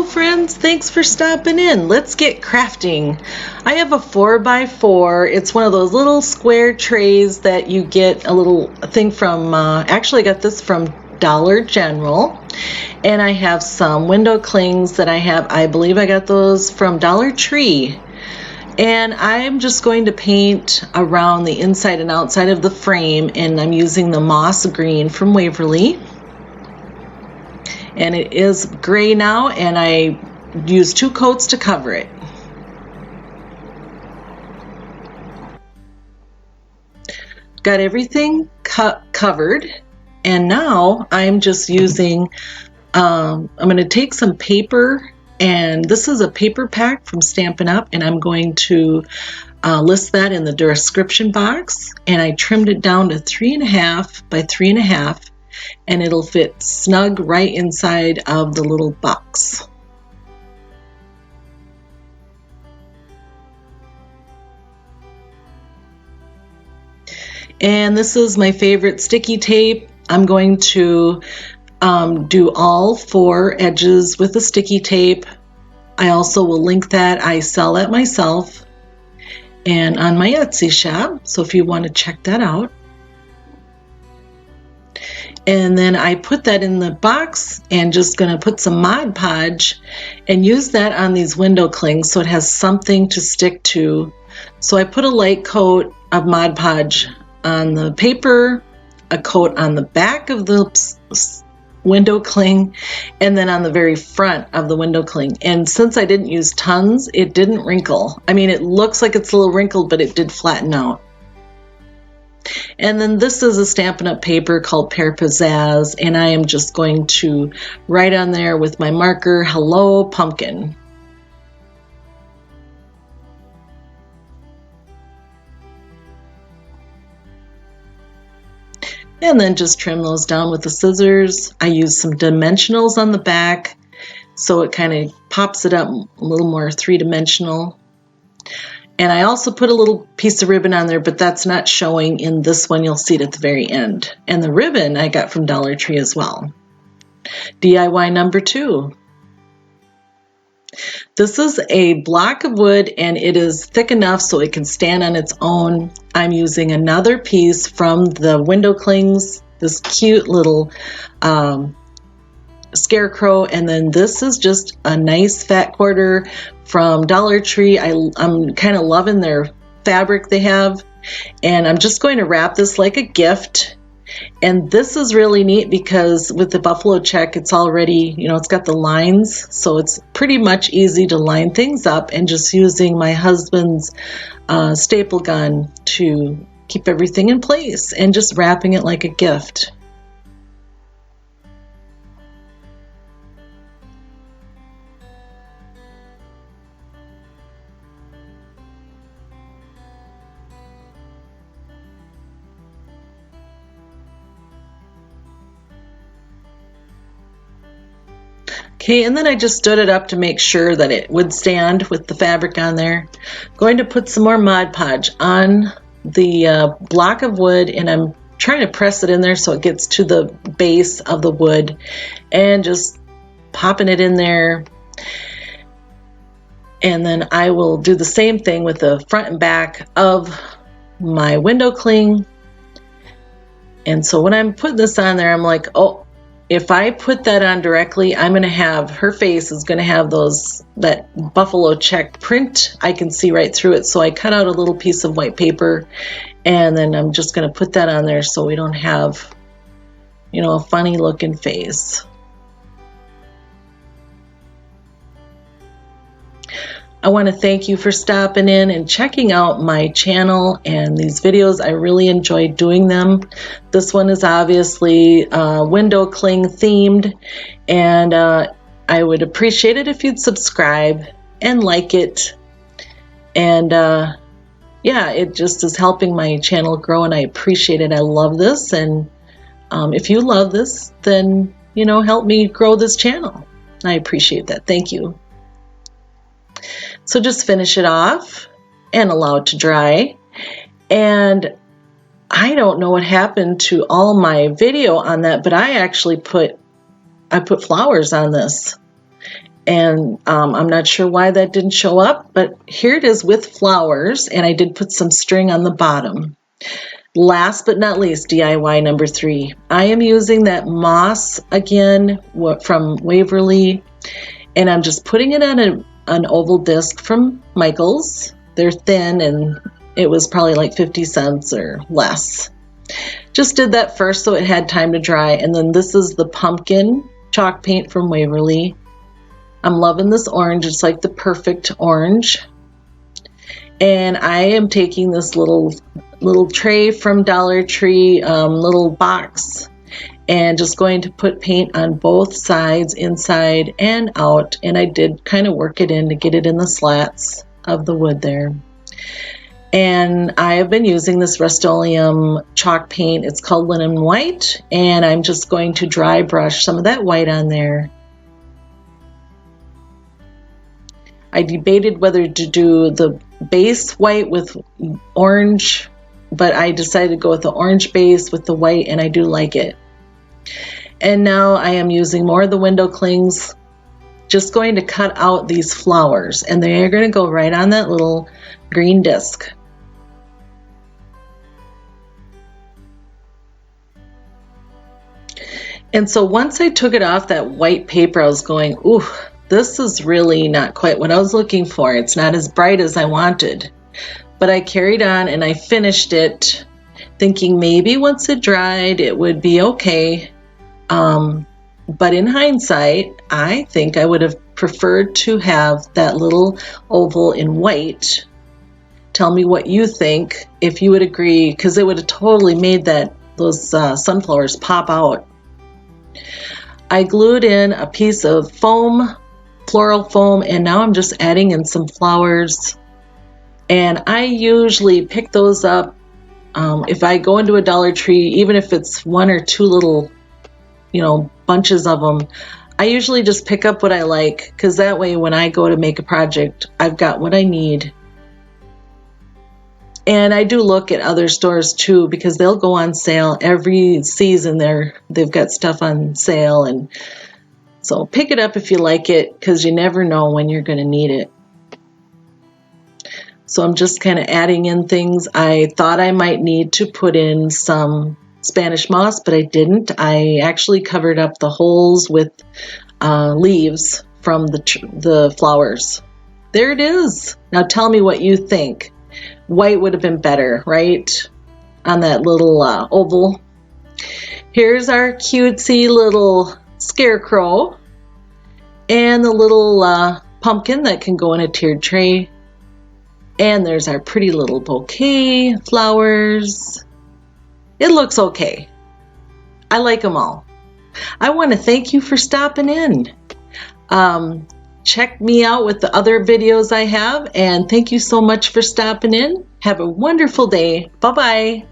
Hello friends, thanks for stopping in. Let's get crafting. I have a 4x4. It's one of those little square trays that you get a little thing from, actually I got this from Dollar General. And I have some window clings that I believe I got those from Dollar Tree. And I'm just going to paint around the inside and outside of the frame, and I'm using the moss green from Waverly. And it is gray now, and I used 2 coats to cover it. Got everything covered, and now I'm just using, I'm going to take some paper, and this is a paper pack from Stampin Up, and I'm going to list that in the description box. And I trimmed it down to 3.5 by 3.5. And it'll fit snug right inside of the little box. And this is my favorite sticky tape. I'm going to do all 4 edges with the sticky tape. I also will link that. I sell that myself and on my Etsy shop, so if you want to check that out. And then I put that in the box and just going to put some Mod Podge and use that on these window clings so it has something to stick to. So I put a light coat of Mod Podge on the paper, a coat on the back of the window cling, and then on the very front of the window cling. And since I didn't use tons, it didn't wrinkle. I mean, it looks like it's a little wrinkled, but it did flatten out. And then this is a Stampin' Up paper called Pear Pizzazz, and I am just going to write on there with my marker, "Hello Pumpkin." And then just trim those down with the scissors. I use some dimensionals on the back, so it kind of pops it up a little more 3-dimensional. And I also put a little piece of ribbon on there, but that's not showing in this one. You'll see it at the very end. And the ribbon I got from Dollar Tree as well. DIY number 2. This is a block of wood, and it is thick enough so it can stand on its own. I'm using another piece from the window clings, this cute little Scarecrow, and then this is just a nice fat quarter from Dollar Tree. I'm kind of loving their fabric they have, and I'm just going to wrap this like a gift. And this is really neat because with the buffalo check, it's already, it's got the lines, so it's pretty much easy to line things up, and just using my husband's staple gun to keep everything in place and just wrapping it like a gift. Okay, and then I just stood it up to make sure that it would stand with the fabric on there. I'm going to put some more Mod Podge on the block of wood, and I'm trying to press it in there so it gets to the base of the wood, and just popping it in there. And then I will do the same thing with the front and back of my window cling. And so when I'm putting this on there, I'm like, oh, if I put that on directly, I'm going to have, her face is going to have that buffalo check print. I can see right through it. So I cut out a little piece of white paper, and then I'm just going to put that on there so we don't have, a funny looking face. I want to thank you for stopping in and checking out my channel and these videos. I really enjoyed doing them. This one is obviously window cling themed, and I would appreciate it if you'd subscribe and like it. And yeah, it just is helping my channel grow, and I appreciate it. I love this, and if you love this, then help me grow this channel. I appreciate that. Thank you. So just finish it off and allow it to dry. And I don't know what happened to all my video on that, but I actually put flowers on this. And I'm not sure why that didn't show up, but here it is with flowers, and I did put some string on the bottom. Last but not least, DIY number 3. I am using that moss again from Waverly, and I'm just putting it on an oval disc from Michael's. They're thin, and it was probably like 50 cents or less. Just did that first so it had time to dry, and then this is the pumpkin chalk paint from Waverly. I'm loving this orange. It's like the perfect orange. And I am taking this little tray from Dollar Tree, little box, and just going to put paint on both sides, inside and out. And I did kind of work it in to get it in the slats of the wood there. And I have been using this Rustoleum chalk paint. It's called Linen White, and I'm just going to dry brush some of that white on there. I debated whether to do the base white with orange, but I decided to go with the orange base with the white, and I do like it. And now I am using more of the window clings, just going to cut out these flowers, and they are going to go right on that little green disc. And so once I took it off that white paper, I was going, ooh, this is really not quite what I was looking for. It's not as bright as I wanted. But I carried on and I finished it thinking maybe once it dried it would be okay. But in hindsight, I think I would have preferred to have that little oval in white. Tell me what you think, if you would agree, because it would have totally made those sunflowers pop out. I glued in a piece of foam, floral foam, and now I'm just adding in some flowers. And I usually pick those up if I go into a Dollar Tree, even if it's 1 or 2 little, bunches of them. I usually just pick up what I like, because that way when I go to make a project, I've got what I need. And I do look at other stores too, because they'll go on sale every season. They've got stuff on sale, and so pick it up if you like it, because you never know when you're going to need it. So I'm just kind of adding in things. I thought I might need to put in some Spanish moss, but I didn't. I actually covered up the holes with leaves from the flowers. There it is. Now tell me what you think. White would have been better, right? On that little oval. Here's our cutesy little scarecrow and the little pumpkin that can go in a tiered tray. And there's our pretty little bouquet flowers. It looks okay. I like them all. I want to thank you for stopping in. Check me out with the other videos I have, and thank you so much for stopping in. Have a wonderful day. Bye-bye.